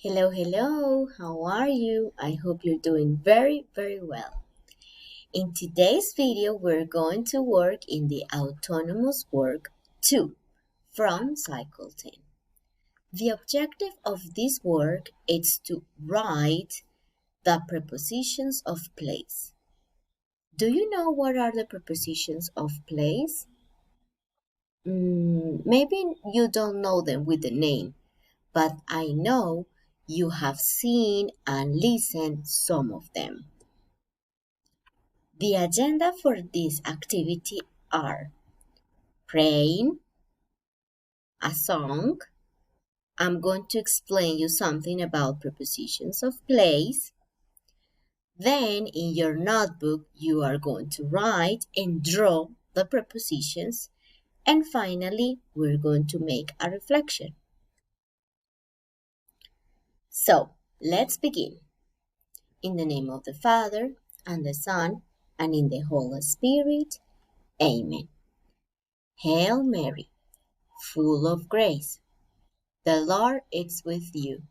Hello, hello. How are you? I hope you're doing very, very well. In today's video, we're going to work in the autonomous work 2 from Cycle 10. The objective of this work is to write the prepositions of place. Do you know what are the prepositions of place? Maybe you don't know them with the name, but I know you have seen and listened some of them. The agenda for this activity are praying, a song. I'm going to explain you something about prepositions of place. Then in your notebook, you are going to write and draw the prepositions. And finally, we're going to make a reflection. So let's begin. In the name of the Father, and the Son, and in the Holy Spirit. Amen. Hail Mary, full of grace, the Lord is with you.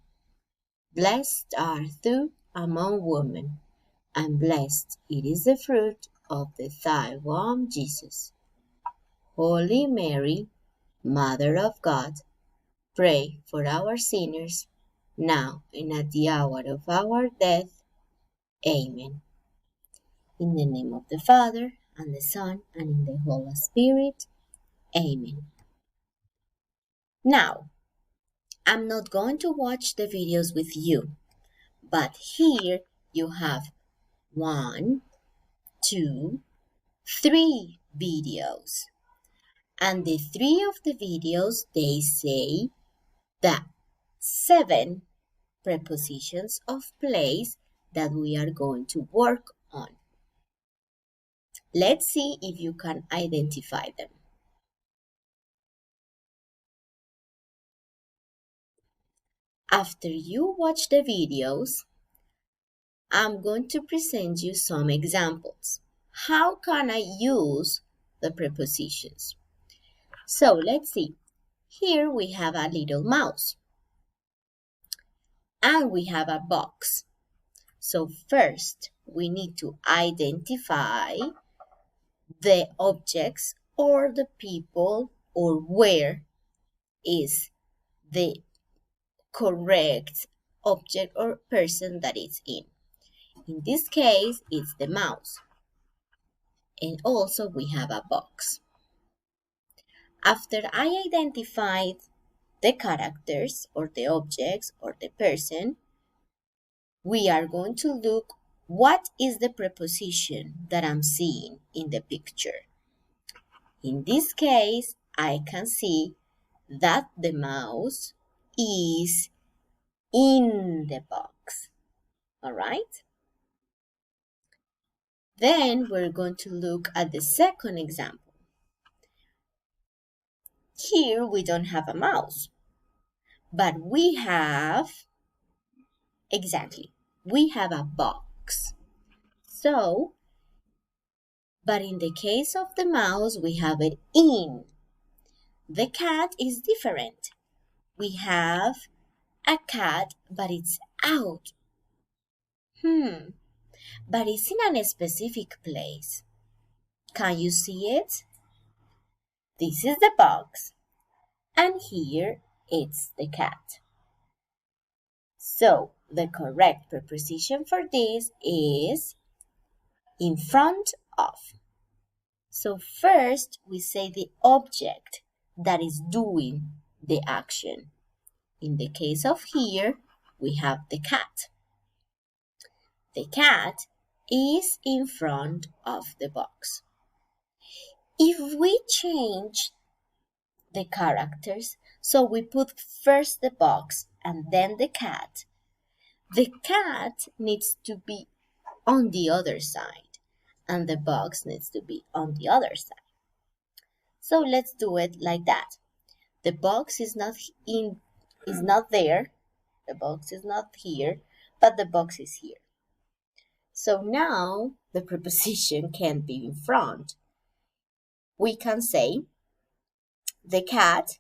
Blessed art thou among women, and blessed it is the fruit of thy womb, Jesus. Holy Mary, Mother of God, pray for our sinners, now and at the hour of our death. Amen. In the name of the Father, and the Son, and in the Holy Spirit. Amen. Now, I'm not going to watch the videos with you, but here you have 1, 2, 3 videos. And the 3 of the videos, they say the 7 prepositions of place that we are going to work on. Let's see if you can identify them. After you watch the videos, I'm going to present you some examples. How can I use the prepositions? So let's see. Here we have a little mouse. And we have a box. So first, we need to identify the objects or the people or where is the correct object or person that it's in. In this case, it's the mouse. And also we have a box. After I identified the characters or the objects or the person, we are going to look what is the preposition that I'm seeing in the picture. In this case, I can see that the mouse is in the box. All right? Then we're going to look at the second example. Here we don't have a mouse, but we have, we have a box. So, but in the case of the mouse, we have it in. The cat is different. We have a cat, but it's out. But it's in a specific place. Can you see it? This is the box, and here it's the cat. So the correct preposition for this is in front of. So first we say the object that is doing the action. In the case of here, we have the cat. The cat is in front of the box. If we change the characters, so we put first the box and then the cat needs to be on the other side and the box needs to be on the other side. So let's do it like that. The box is not there. The box is not here, but the box is here. So now the preposition can be in front. We can say the cat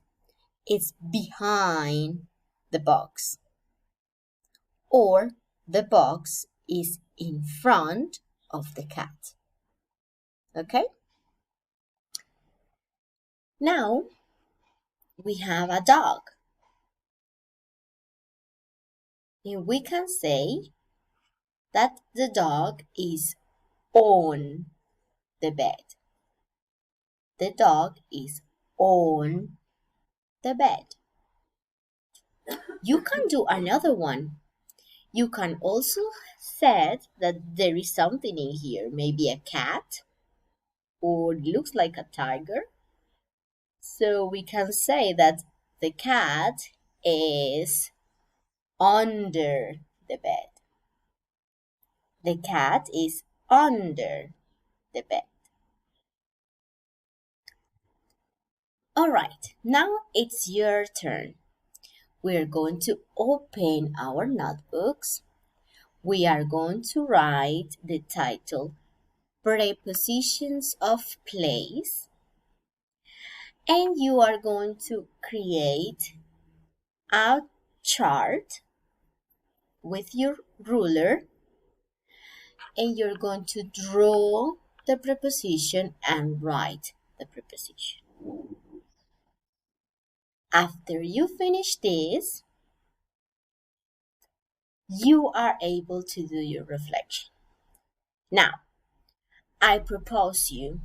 is behind the box. or the box is in front of the cat. Okay? Now we have a dog. And we can say that the dog is on the bed. The dog is on the bed. You can do another one. You can also say that there is something in here, maybe a cat or looks like a tiger. So we can say that the cat is under the bed. The cat is under the bed. All right, now it's your turn. We're going to open our notebooks. We are going to write the title Prepositions of Place. And you are going to create a chart with your ruler. And you're going to draw the preposition and write the preposition. After you finish this, you are able to do your reflection. Now, I propose you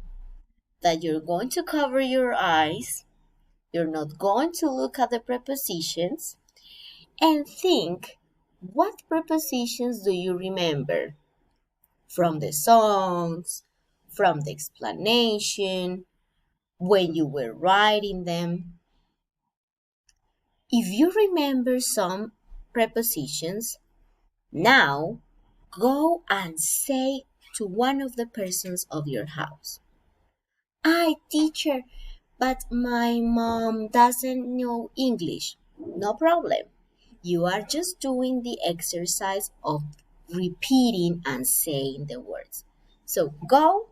that you're going to cover your eyes, you're not going to look at the prepositions, and think, what prepositions do you remember? From the songs, from the explanation, when you were writing them. If you remember some prepositions, now go and say to one of the persons of your house, "Hi, teacher, but my mom doesn't know English." No problem. You are just doing the exercise of repeating and saying the words. So go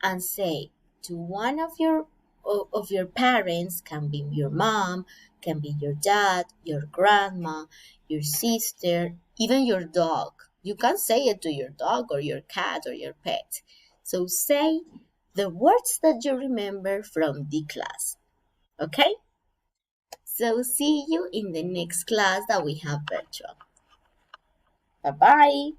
and say to one of your parents, can be your mom, can be your dad, your grandma, your sister, even your dog. You can say it to your dog or your cat or your pet. So say the words that you remember from the class. Okay? So see you in the next class that we have virtual. Bye-bye.